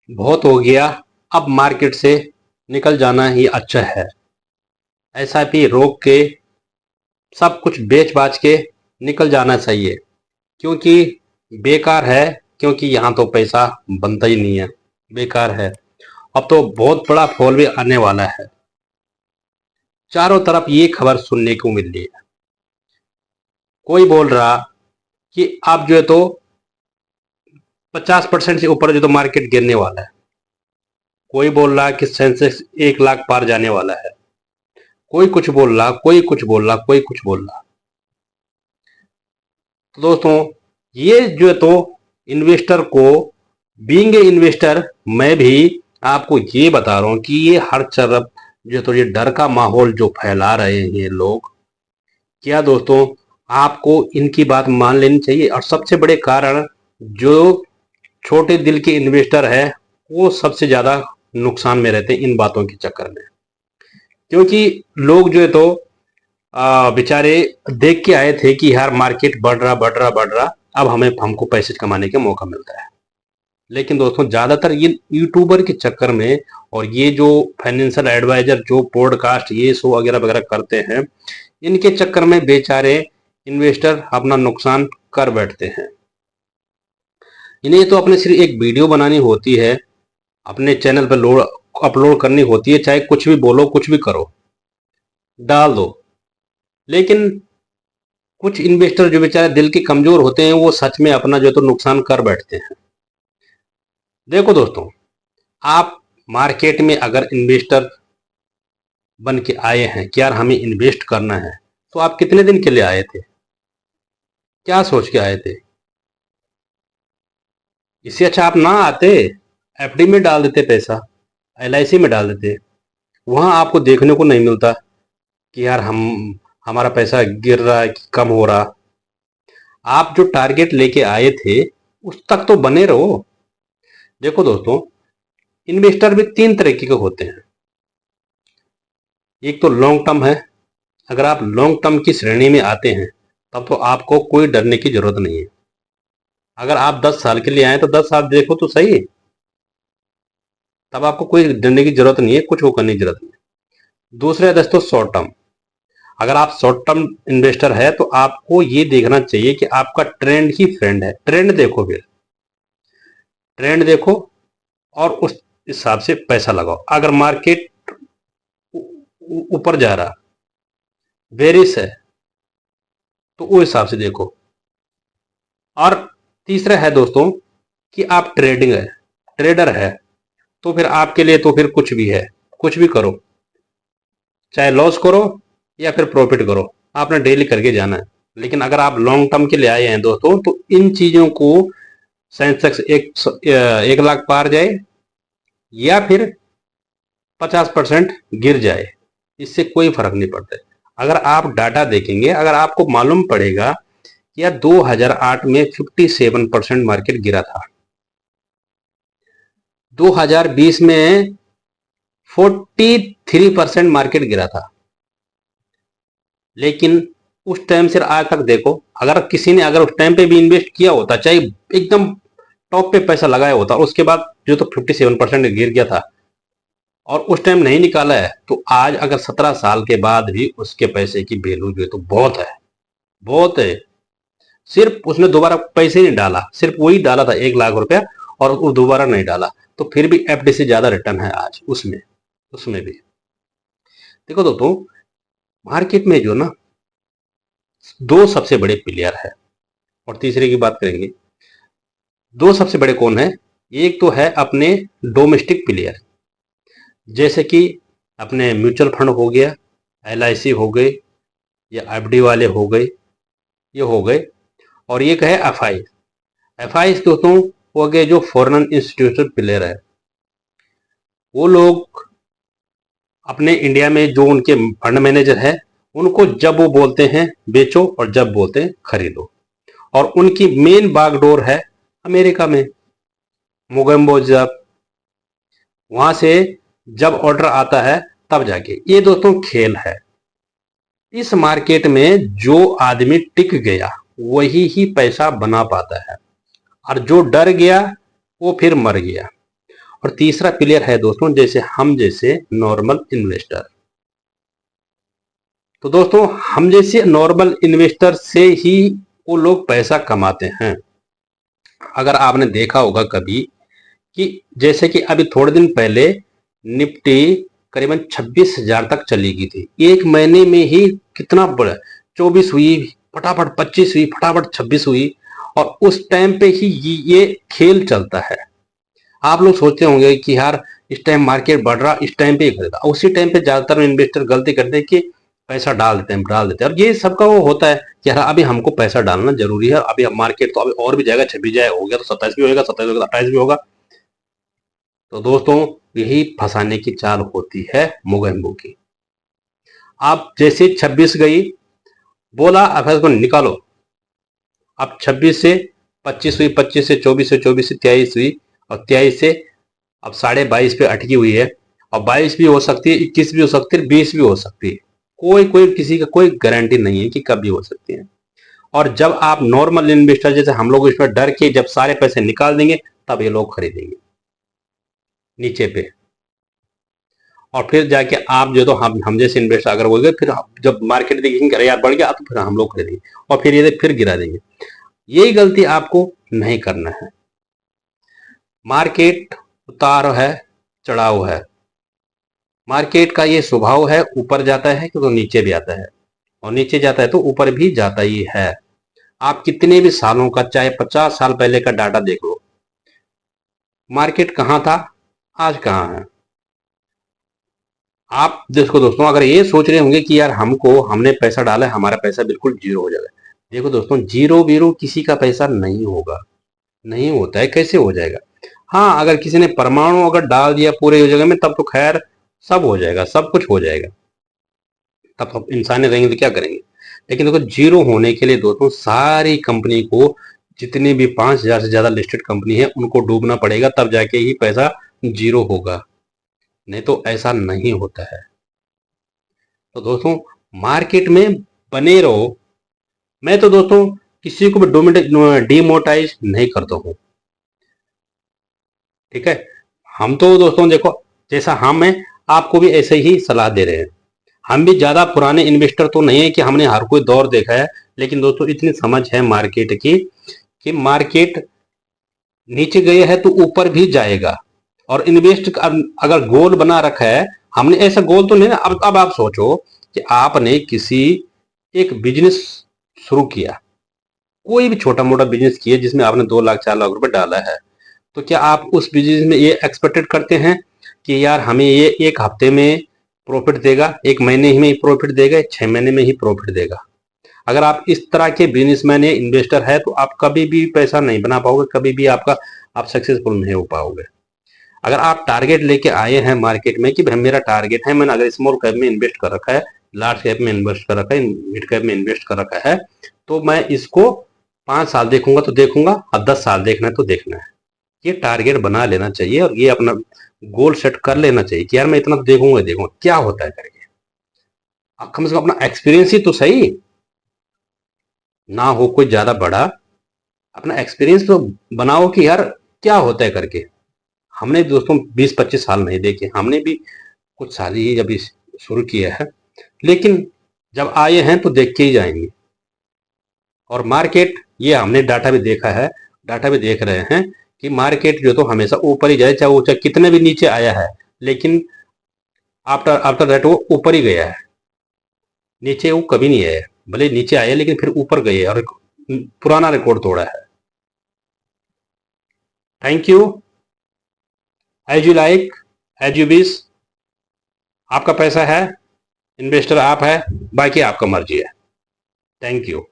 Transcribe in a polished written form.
बहुत हो गया, अब मार्केट से निकल जाना ही अच्छा है। एसआईपी रोक के सब कुछ बेच बाच के निकल जाना चाहिए, क्योंकि बेकार है, क्योंकि यहाँ तो पैसा बनता ही नहीं है, बेकार है। अब तो बहुत बड़ा फॉल भी आने वाला है। चारों तरफ ये खबर सुनने को मिल रही है। कोई बोल रहा कि अब जो है तो 50% से ऊपर जो तो मार्केट गिरने वाला है। कोई बोल रहा कि सेंसेक्स 1 लाख पार जाने वाला है। कोई कुछ बोल रहा, कोई कुछ बोल रहा, कोई कुछ बोल रहा। तो दोस्तों, ये जो है तो इन्वेस्टर को, बीइंग ए इन्वेस्टर, मैं भी आपको ये बता रहा हूँ कि ये हर तरफ जो तो ये डर का माहौल जो फैला रहे हैं लोग, क्या दोस्तों आपको इनकी बात मान लेनी चाहिए। और सबसे बड़े कारण, जो छोटे दिल के इन्वेस्टर है वो सबसे ज्यादा नुकसान में रहते हैं इन बातों के चक्कर में, क्योंकि लोग जो है तो बेचारे देख के आए थे कि यार मार्केट बढ़ रहा बढ़ रहा बढ़ रहा, अब हमको पैसे कमाने का मौका मिलता है। लेकिन दोस्तों, ज्यादातर ये यूट्यूबर के चक्कर में और ये जो फाइनेंशियल एडवाइजर जो पॉडकास्ट ये शो वगैरह वगैरह करते हैं, इनके चक्कर में बेचारे इन्वेस्टर अपना नुकसान कर बैठते हैं। इन्हें तो अपने सिर्फ एक वीडियो बनानी होती है, अपने चैनल पर लोड अपलोड करनी होती है, चाहे कुछ भी बोलो कुछ भी करो डाल दो। लेकिन कुछ इन्वेस्टर जो बेचारे दिल के कमजोर होते हैं, वो सच में अपना जो तो नुकसान कर बैठते हैं। देखो दोस्तों, आप मार्केट में अगर इन्वेस्टर बन के आए हैं कि यार हमें इन्वेस्ट करना है, तो आप कितने दिन के लिए आए थे, क्या सोच के आए थे? इससे अच्छा आप ना आते, एफडी में डाल देते पैसा, एलआईसी में डाल देते। वहां आपको देखने को नहीं मिलता कि यार हमारा पैसा गिर रहा है कि कम हो रहा। आप जो टारगेट लेके आए थे उस तक तो बने रहो। देखो दोस्तों, इन्वेस्टर भी 3 तरीके के होते हैं। एक तो लॉन्ग टर्म है। अगर आप लॉन्ग टर्म की श्रेणी में आते हैं तब तो आपको कोई डरने की जरूरत नहीं है। अगर आप 10 साल के लिए आए तो 10 साल देखो तो सही, तब आपको कोई डरने की जरूरत नहीं है, कुछ वो करने की जरूरत नहीं है। दूसरा है दोस्तों शॉर्ट टर्म। अगर आप शॉर्ट टर्म इन्वेस्टर है तो आपको ये देखना चाहिए कि आपका ट्रेंड ही फ्रेंड है। ट्रेंड देखो, फिर ट्रेंड देखो और उस हिसाब से पैसा लगाओ। अगर मार्केट ऊपर जा रहा, बेरिश है, तो उस हिसाब से देखो। और तीसरा है दोस्तों कि आप ट्रेडिंग है, ट्रेडर है, तो फिर आपके लिए तो फिर कुछ भी है, कुछ भी करो, चाहे लॉस करो या फिर प्रॉफिट करो, आपने डेली करके जाना है। लेकिन अगर आप लॉन्ग टर्म के लिए आए हैं दोस्तों, तो इन चीजों को, सेंसेक्स 1 लाख पार जाए या फिर 50% गिर जाए, इससे कोई फर्क नहीं पड़ता है। अगर आप डाटा देखेंगे, अगर आपको मालूम पड़ेगा कि यार 2008 में 57% मार्केट गिरा था, 2020 में 43% मार्केट गिरा था। लेकिन उस टाइम से आज तक देखो, अगर किसी ने अगर उस टाइम पे भी इन्वेस्ट किया होता, चाहे एकदम टॉप पे पैसा लगाया होता, उसके बाद जो तो 57% गिर गया था और उस टाइम नहीं निकाला है, तो आज अगर 17 साल के बाद भी उसके पैसे की वैल्यू जो है तो बहुत है, बहुत है। सिर्फ उसने दोबारा पैसे नहीं डाला, सिर्फ वही डाला था 1 लाख रुपया, और वो दोबारा नहीं डाला, तो फिर भी एफडी से ज्यादा रिटर्न है आज उसमें, उसमें भी। देखो दोस्तों, मार्केट में जो ना दो सबसे बड़े प्लेयर है, और तीसरे की बात करेंगे। दो सबसे बड़े कौन है? एक तो है अपने डोमेस्टिक प्लेयर, जैसे कि अपने म्यूचुअल फंड हो गया, एलआईसी हो गए, या एफडी वाले हो गए, ये हो गए। और एक है एफआई। एफआई दोस्तों हो गए जो फॉरेन इंस्टीट्यूशनल प्लेयर है। वो लोग अपने इंडिया में जो उनके फंड मैनेजर है, उनको जब वो बोलते हैं बेचो और जब बोलते हैं खरीदो। और उनकी मेन बागडोर है अमेरिका में, मोगेम्बो। जब वहां से जब ऑर्डर आता है तब जाके, ये दोस्तों खेल है। इस मार्केट में जो आदमी टिक गया वही ही पैसा बना पाता है, और जो डर गया वो फिर मर गया। और तीसरा प्लेयर है दोस्तों जैसे हम जैसे नॉर्मल इन्वेस्टर। तो दोस्तों हम जैसे नॉर्मल इन्वेस्टर से ही वो लोग पैसा कमाते हैं। अगर आपने देखा होगा कभी कि जैसे कि अभी थोड़े दिन पहले निफ्टी करीबन 26,000 तक चली गई थी, एक महीने में ही कितना बड़ा 24 हुई, फटाफट 25 हुई, फटाफट 26 हुई। और उस टाइम पे ही ये खेल चलता है। आप लोग सोचते होंगे कि यार इस टाइम मार्केट बढ़ रहा, इस टाइम पे ही खरीदा। उसी टाइम पे ज्यादातर इन्वेस्टर गलती करते हैं कि पैसा डाल देते हैं और ये सबका वो होता है कि यार अभी हमको पैसा डालना जरूरी है, अभी मार्केट तो अभी और भी जाएगा, 26 जाए हो गया तो 27 भी होगा, 27 होगा 28 भी होगा। तो दोस्तों यही फंसाने की चाल होती है मोगेम्बो की। आप जैसे 26 गई, बोला अब इसको निकालो, अब 26 से 25 हुई, 25 से 24, से 24 से 23 हुई, और 23 से अब 22.5 पे अटकी हुई है। और 22 भी हो सकती है, 21 भी हो सकती है, 20 भी हो सकती है। कोई कोई किसी का कोई गारंटी नहीं है कि कब भी हो सकती है। और जब आप नॉर्मल इन्वेस्टर जैसे हम लोग इसमें डर के जब सारे पैसे निकाल देंगे, तब ये लोग खरीदेंगे नीचे पे। और फिर जाके आप जो तो हम जैसे इन्वेस्टर अगर हो गए, फिर जब मार्केट देखेंगे अरे यार बढ़ गया तो फिर हम लोग खरीदेंगे और फिर ये फिर गिरा देंगे। यही गलती आपको नहीं करना है। मार्केट उतार है, चढ़ाव है। मार्केट का ये स्वभाव है, ऊपर जाता है तो नीचे भी आता है, और नीचे जाता है तो ऊपर भी जाता ही है। आप कितने भी सालों का, चाहे 50 साल पहले का डाटा देख लो, मार्केट कहां था, आज कहां है। आप देखो दोस्तों, अगर ये सोच रहे होंगे कि यार हमने पैसा डाला है, हमारा पैसा बिल्कुल जीरो हो जाएगा। देखो दोस्तों, जीरो बीरो किसी का पैसा नहीं होगा, नहीं होता है, कैसे हो जाएगा। हाँ, अगर किसी ने परमाणु अगर डाल दिया पूरे जगह में, तब तो खैर सब हो जाएगा, सब कुछ हो जाएगा, तब इंसान रहेंगे तो क्या करेंगे। लेकिन देखो, जीरो होने के लिए दोस्तों सारी कंपनी को, जितनी भी 5,000 से ज्यादा लिस्टेड कंपनी है, उनको डूबना पड़ेगा, तब जाके ही पैसा जीरो होगा, नहीं तो ऐसा नहीं होता है। तो दोस्तों मार्केट में बने रहो। मैं तो दोस्तों किसी को भी डिमोटाइज नहीं करता हूँ, ठीक है। हम तो दोस्तों देखो, जैसा हम हैं आपको भी ऐसे ही सलाह दे रहे हैं। हम भी ज्यादा पुराने इन्वेस्टर तो नहीं है कि हमने हर कोई दौर देखा है, लेकिन दोस्तों इतनी समझ है मार्केट की कि मार्केट नीचे गए है तो ऊपर भी जाएगा। और इन्वेस्ट अगर गोल बना रखा है, हमने ऐसा गोल तो नहीं ना। अब आप सोचो कि आपने किसी एक बिजनेस शुरू किया, कोई भी छोटा मोटा बिजनेस किया जिसमें आपने 2 लाख 4 लाख रुपए डाला है, तो क्या आप उस बिजनेस में ये एक्सपेक्टेड करते हैं कि यार हमें ये एक हफ्ते में प्रॉफिट देगा, एक महीने में ही प्रॉफिट देगा, 6 महीने में ही प्रॉफिट देगा। अगर आप इस तरह के बिजनेसमैन या इन्वेस्टर है तो आप कभी भी पैसा नहीं बना पाओगे, कभी भी आप सक्सेसफुल नहीं हो पाओगे। अगर आप टारगेट लेके आए हैं मार्केट में कि भाई मेरा टारगेट है, मैंने अगर स्मॉल कैप में इन्वेस्ट कर रखा है, लार्ज कैप में इन्वेस्ट कर रखा है, मिड कैप में इन्वेस्ट कर रखा है, तो मैं इसको 5 साल देखूंगा तो देखूंगा, और 10 साल देखना है तो देखना है। ये टारगेट बना लेना चाहिए और ये अपना गोल सेट कर लेना चाहिए कि यार मैं इतना तो देखूंगा क्या होता है करके। आप कम से कम अपना एक्सपीरियंस ही तो सही, ना हो कोई ज्यादा बड़ा, अपना एक्सपीरियंस तो बनाओ कि यार क्या होता है करके। हमने दोस्तों 20-25 साल नहीं देखे, हमने भी कुछ साल ही अभी शुरू किया है, लेकिन जब आए हैं तो देख के ही जाएंगे। और मार्केट, ये हमने डाटा भी देखा है, डाटा भी देख रहे हैं कि मार्केट जो तो हमेशा ऊपर ही जाए, चाहे वो चाहे कितने भी नीचे आया है, लेकिन आफ्टर आफ्टर दैट वो ऊपर ही गया है, नीचे वो कभी नहीं आया। भले नीचे आया लेकिन फिर ऊपर गए और एक पुराना रिकॉर्ड तोड़ा है। Thank you. As you like, as you wish. आपका पैसा है, इन्वेस्टर आप है, बाकी आपका मर्जी है। Thank you.